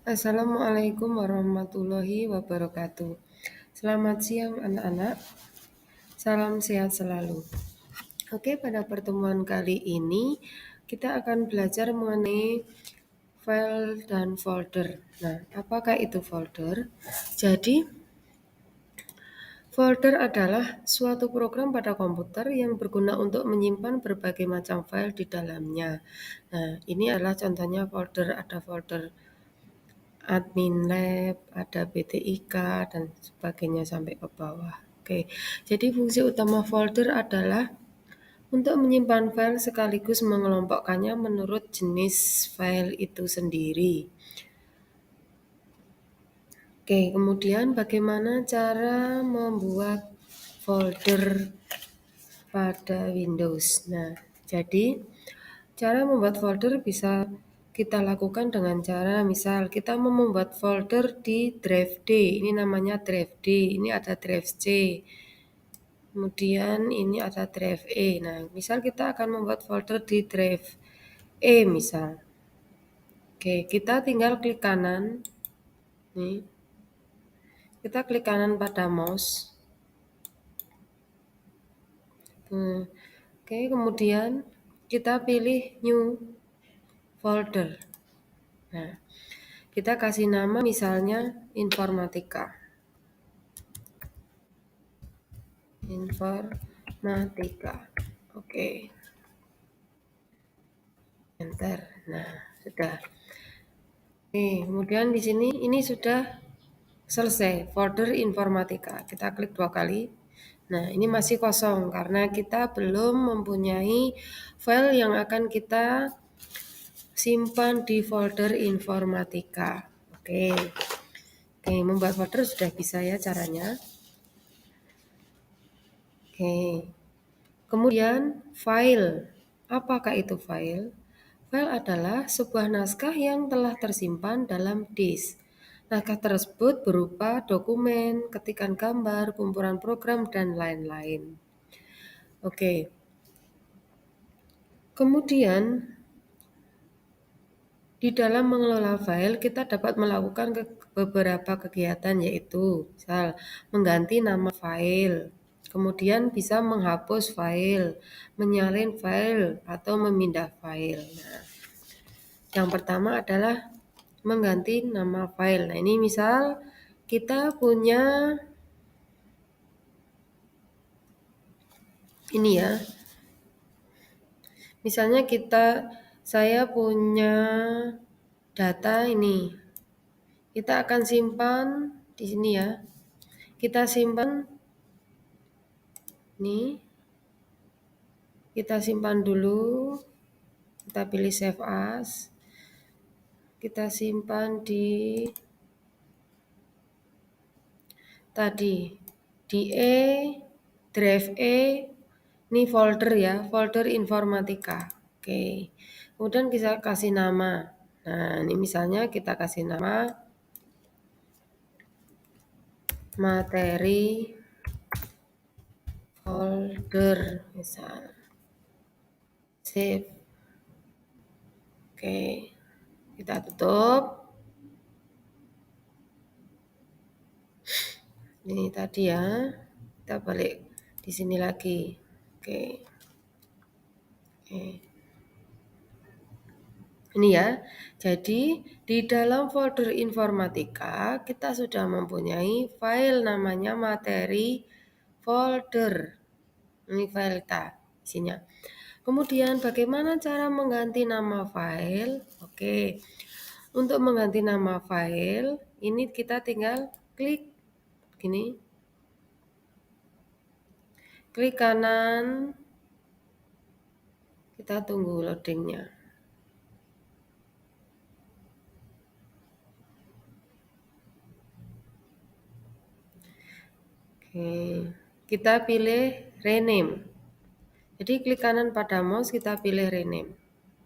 Assalamualaikum warahmatullahi wabarakatuh. Selamat siang anak-anak, salam sehat selalu. Oke, pada pertemuan kali ini kita akan belajar mengenai file dan folder. Nah, apakah itu folder? Jadi, folder adalah suatu program pada komputer yang berguna untuk menyimpan berbagai macam file di dalamnya. Nah, ini adalah contohnya folder, ada folder admin lab, ada BTIK, dan sebagainya sampai ke bawah. Oke, jadi fungsi utama folder adalah untuk menyimpan file sekaligus mengelompokkannya menurut jenis file itu sendiri. Oke, kemudian bagaimana cara membuat folder pada Windows. Nah, jadi cara membuat folder bisa kita lakukan dengan cara misal kita mau membuat folder di drive D. Ini namanya drive D, ini ada drive C. Kemudian ini ada drive E. Nah, misal kita akan membuat folder di drive E misal. Oke, kita tinggal klik kanan. Nih. Kita klik kanan pada mouse. Oke, kemudian kita pilih new folder. Nah, kita kasih nama misalnya informatika. Oke. Enter. Nah, sudah. Kemudian di sini ini sudah selesai folder informatika. Kita klik 2 kali. Nah, ini masih kosong karena kita belum mempunyai file yang akan kita simpan di folder informatika. Oke. Membuat folder sudah bisa ya caranya. Oke. Kemudian file. Apakah itu file? File adalah sebuah naskah yang telah tersimpan dalam disk. Naskah tersebut berupa dokumen, ketikan gambar, kumpulan program, dan lain-lain. Oke. Kemudian di dalam mengelola file kita dapat melakukan beberapa kegiatan yaitu misal mengganti nama file, kemudian bisa menghapus file, menyalin file, atau memindah file. Nah, yang pertama adalah mengganti nama file. Nah, ini misal kita punya ini ya. Misalnya saya punya data ini. Kita akan simpan di sini ya. Kita simpan nih. Kita simpan dulu. Kita pilih save as. Kita simpan di tadi di drive E, ini folder ya, folder informatika. Oke. Kemudian kita kasih nama. Nah, ini misalnya kita kasih nama materi folder misal. Save. Oke. Kita tutup. Ini tadi ya. Kita balik di sini lagi. Oke. Ini ya. Jadi di dalam folder informatika kita sudah mempunyai file namanya materi folder. Ini file kita isinya. Kemudian bagaimana cara mengganti nama file? Oke. Untuk mengganti nama file, ini kita tinggal klik gini. Klik kanan. Kita tunggu loadingnya. Oke, kita pilih rename. Jadi klik kanan pada mouse, kita pilih rename.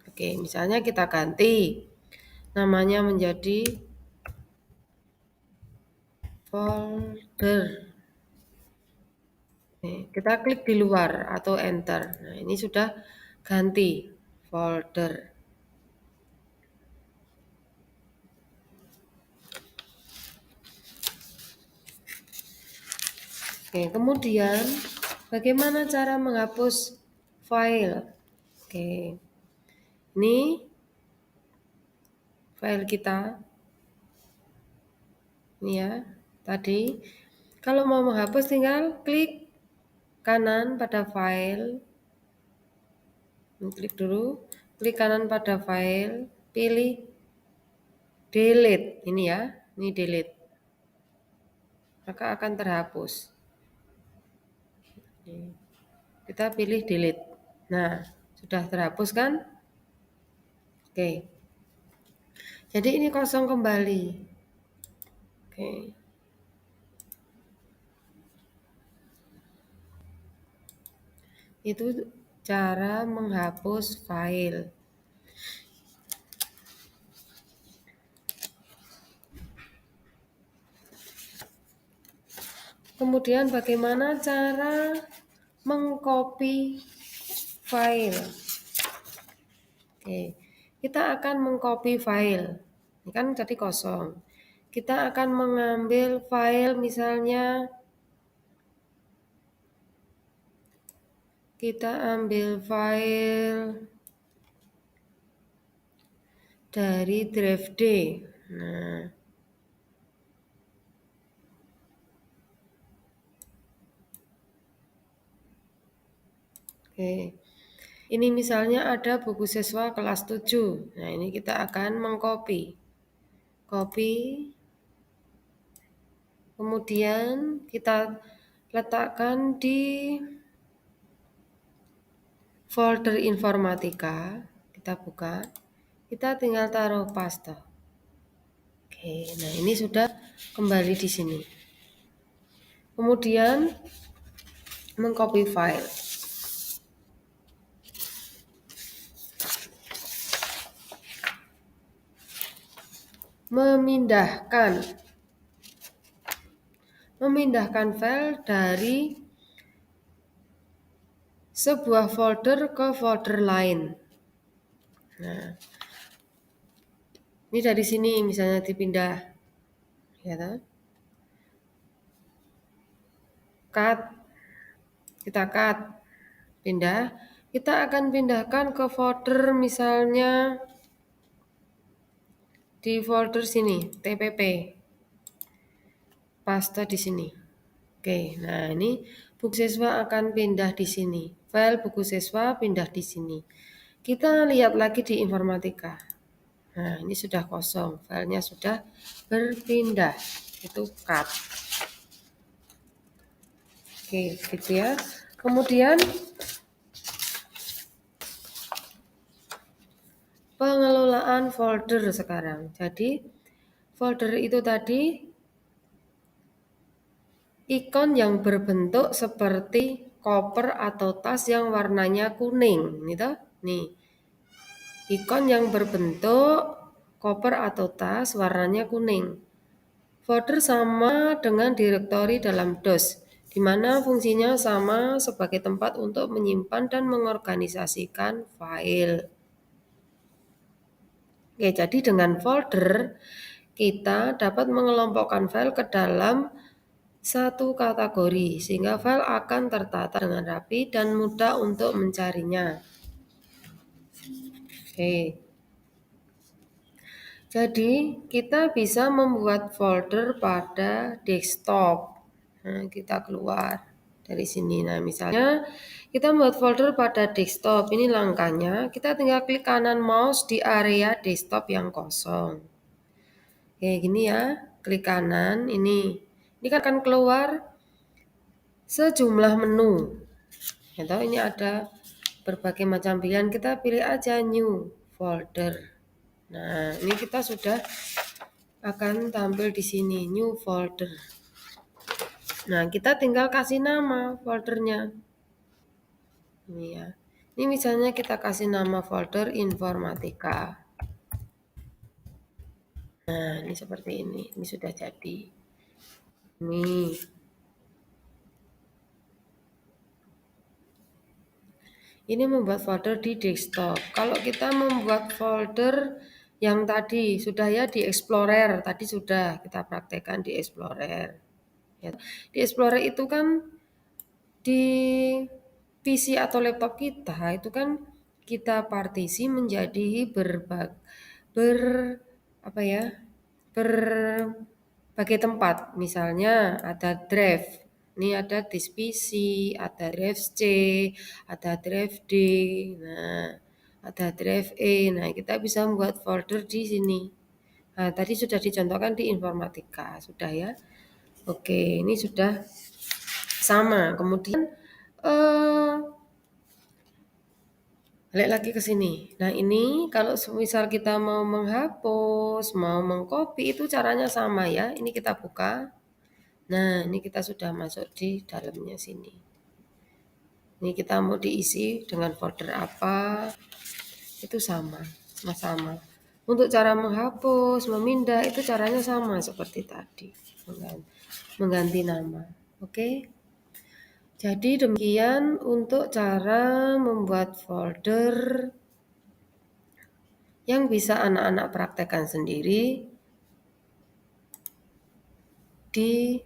Oke, misalnya kita ganti namanya menjadi folder. Kita klik di luar atau enter. Nah, ini sudah ganti folder. Oke, kemudian bagaimana cara menghapus file? Oke, ini file kita, ini ya, tadi. Kalau mau menghapus tinggal klik kanan pada file, klik dulu, klik kanan pada file, pilih delete, ini ya, ini delete, maka akan terhapus. Kita pilih delete. Nah, sudah terhapus kan? Oke. Jadi ini kosong kembali. Oke. Itu cara menghapus file. Kemudian bagaimana cara mengcopy file? Oke. Kita akan mengcopy file. Ini kan tadi kosong. Kita akan mengambil file, misalnya kita ambil file dari drive D. Nah, oke. Ini misalnya ada buku siswa kelas 7. Nah, ini kita akan mengcopy. Copy. Kemudian kita letakkan di folder informatika. Kita buka. Kita tinggal taruh paste. Oke, nah ini sudah kembali di sini. Kemudian mengcopy file. Memindahkan file dari sebuah folder ke folder lain. Nah, ini dari sini misalnya dipindah, ya kan? Cut, kita cut, pindah. Kita akan pindahkan ke folder, misalnya di folder sini, TPP. Paste di sini. Oke, nah ini buku siswa akan pindah di sini. File buku siswa pindah di sini. Kita lihat lagi di informatika. Nah, ini sudah kosong, filenya sudah berpindah. Itu cut. Oke, gitu ya. Kemudian pengelolaan folder sekarang. Jadi folder itu tadi ikon yang berbentuk seperti koper atau tas yang warnanya kuning, gitu. Nih, ikon yang berbentuk koper atau tas warnanya kuning. Folder sama dengan direktori dalam DOS, di mana fungsinya sama sebagai tempat untuk menyimpan dan mengorganisasikan file. Oke, jadi dengan folder kita dapat mengelompokkan file ke dalam satu kategori, sehingga file akan tertata dengan rapi dan mudah untuk mencarinya. Oke. Jadi kita bisa membuat folder pada desktop. Nah, kita keluar dari sini. Nah, misalnya kita membuat folder pada desktop. Ini langkahnya. Kita tinggal klik kanan mouse di area desktop yang kosong. Kayak gini ya. Klik kanan ini. Ini kan akan keluar sejumlah menu. Atau ini ada berbagai macam pilihan. Kita pilih aja new folder. Nah, ini kita sudah akan tampil di sini new folder. Nah, kita tinggal kasih nama foldernya. Ini ya. Ini misalnya kita kasih nama folder informatika. Nah, ini seperti ini. Ini sudah jadi. Nih. Ini membuat folder di desktop. Kalau kita membuat folder yang tadi sudah ya di Explorer, tadi sudah kita praktekkan di Explorer. Ya. Di Explorer itu kan di PC atau laptop kita itu kan kita partisi menjadi ber apa ya berbagai tempat. Misalnya ada drive, ini ada disk PC, ada drive C, ada drive D, nah ada drive E. Nah kita bisa membuat folder di sini. Nah tadi sudah dicontohkan di informatika, sudah ya. Oke, ini sudah sama. Kemudian eh balik lagi ke sini. Nah ini kalau misal kita mau menghapus, mau mengcopy itu caranya sama ya. Ini kita buka. Nah ini kita sudah masuk di dalamnya sini. Ini kita mau diisi dengan folder apa, itu sama. Untuk cara menghapus, memindah itu caranya sama seperti tadi. Mengganti nama. Oke. Jadi demikian untuk cara membuat folder yang bisa anak-anak praktekkan sendiri di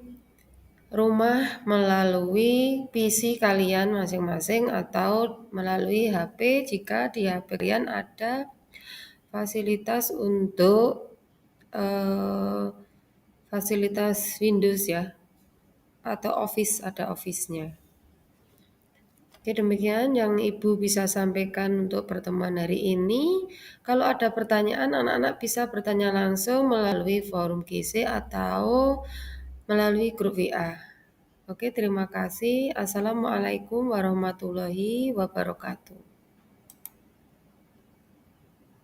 rumah melalui PC kalian masing-masing atau melalui HP jika di HP kalian ada fasilitas untuk eh, fasilitas Windows ya atau Office, ada Office-nya. Oke, demikian yang Ibu bisa sampaikan untuk pertemuan hari ini. Kalau ada pertanyaan, anak-anak bisa bertanya langsung melalui forum GC atau melalui grup WA. Oke, terima kasih. Assalamualaikum warahmatullahi wabarakatuh.